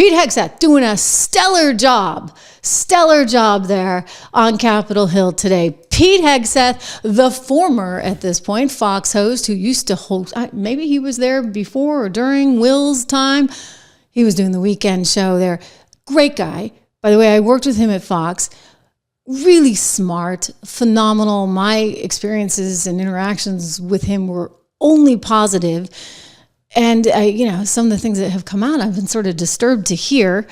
Pete Hegseth doing a stellar job there on Capitol Hill today. Pete Hegseth, the former, at this point, Fox host who used to host, maybe he was there before or during Will's time. He was doing the weekend show there. Great guy. By the way, I worked with him at Fox. Really smart, phenomenal. My experiences and interactions with him were only positive. And, some of the things that have come out, I've been sort of disturbed to hear.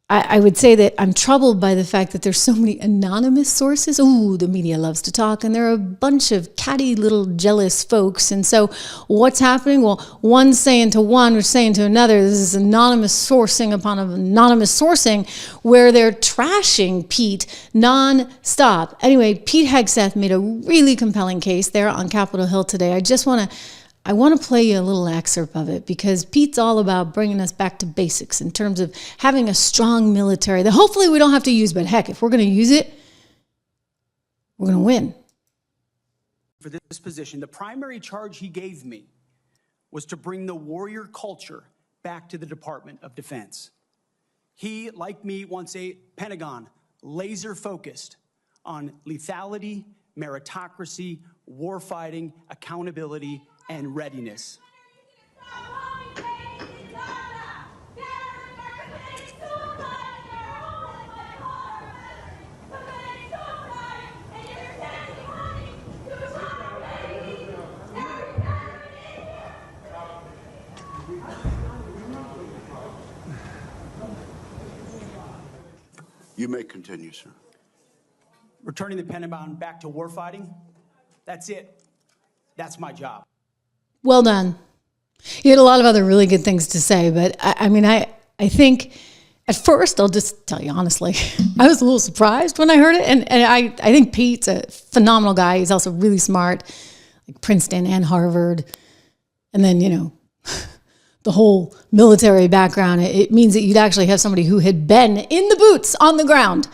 I would say that I'm troubled by the fact that there's so many anonymous sources. Ooh, the media loves to talk, and there are a bunch of catty little jealous folks. And so what's happening? Well, one's saying to one or saying to another, this is anonymous sourcing upon anonymous sourcing where they're trashing Pete nonstop. Anyway, Pete Hegseth made a really compelling case there on Capitol Hill today. I want to play you a little excerpt of it because Pete's all about bringing us back to basics in terms of having a strong military that hopefully we don't have to use, but heck, if we're going to use it, we're going to win. For this position, the primary charge he gave me was to bring the warrior culture back to the Department of Defense. He, like me, wants a Pentagon laser focused on lethality, meritocracy, warfighting, accountability, and readiness. You may continue, sir. Returning the Pentagon back to warfighting, that's it. That's my job. Well done. He had a lot of other really good things to say, but I think at first, I'll just tell you honestly, I was a little surprised when I heard it. And I think Pete's a phenomenal guy. He's also really smart, like Princeton and Harvard. And then, the whole military background, it means that you'd actually have somebody who had been in the boots on the ground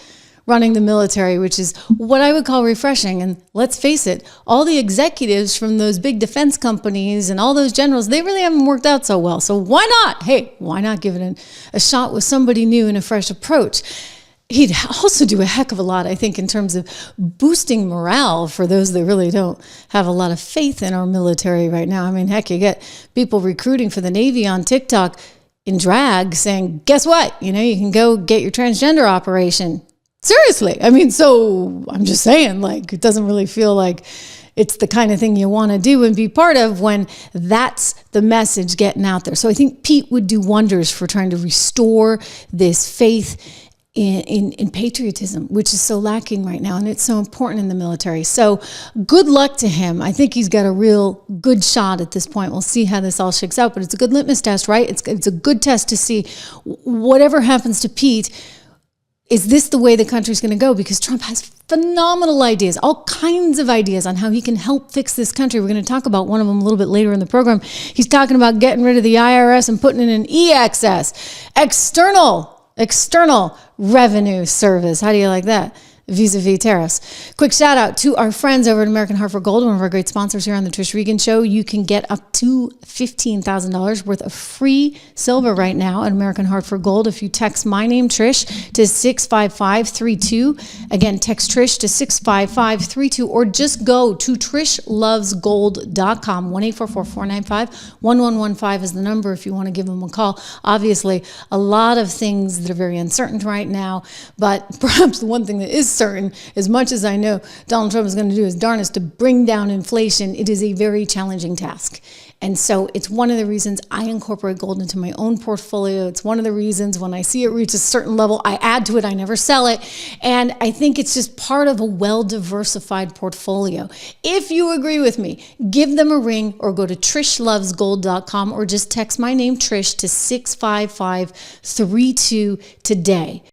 running the military, which is what I would call refreshing. And let's face it, all the executives from those big defense companies and all those generals, they really haven't worked out so well. So why not? Hey, why not give it a shot with somebody new and a fresh approach? He'd also do a heck of a lot, I think, in terms of boosting morale for those that really don't have a lot of faith in our military right now. I mean, heck, you get people recruiting for the Navy on TikTok in drag saying, guess what? You can go get your transgender operation. Seriously. So I'm just saying, it doesn't really feel like it's the kind of thing you want to do and be part of when that's the message getting out there. So I think Pete would do wonders for trying to restore this faith in patriotism, which is so lacking right now. And it's so important in the military. So good luck to him. I think he's got a real good shot at this point. We'll see how this all shakes out, but it's a good litmus test, right? It's a good test to see whatever happens to Pete. Is this the way the country's going to go? Because Trump has phenomenal ideas, all kinds of ideas on how he can help fix this country. We're going to talk about one of them a little bit later in the program. He's talking about getting rid of the IRS and putting in an EXS, external revenue service. How do you like that? Vis-a-vis tariffs. Quick shout out to our friends over at American Hartford Gold, one of our great sponsors here on the Trish Regan Show. You can get up to $15,000 worth of free silver right now at American Hartford Gold if you text my name, Trish, to 65532. Again, text Trish to 65532 or just go to trishlovesgold.com. 1-844-495-1115 is the number if you want to give them a call. Obviously, a lot of things that are very uncertain right now, but perhaps the one thing that is certain, as much as I know Donald Trump is going to do his darnest to bring down inflation, it is a very challenging task. And so it's one of the reasons I incorporate gold into my own portfolio. It's one of the reasons when I see it reach a certain level, I add to it, I never sell it. And I think it's just part of a well-diversified portfolio. If you agree with me, give them a ring or go to trishlovesgold.com or just text my name, Trish, to 65532 today.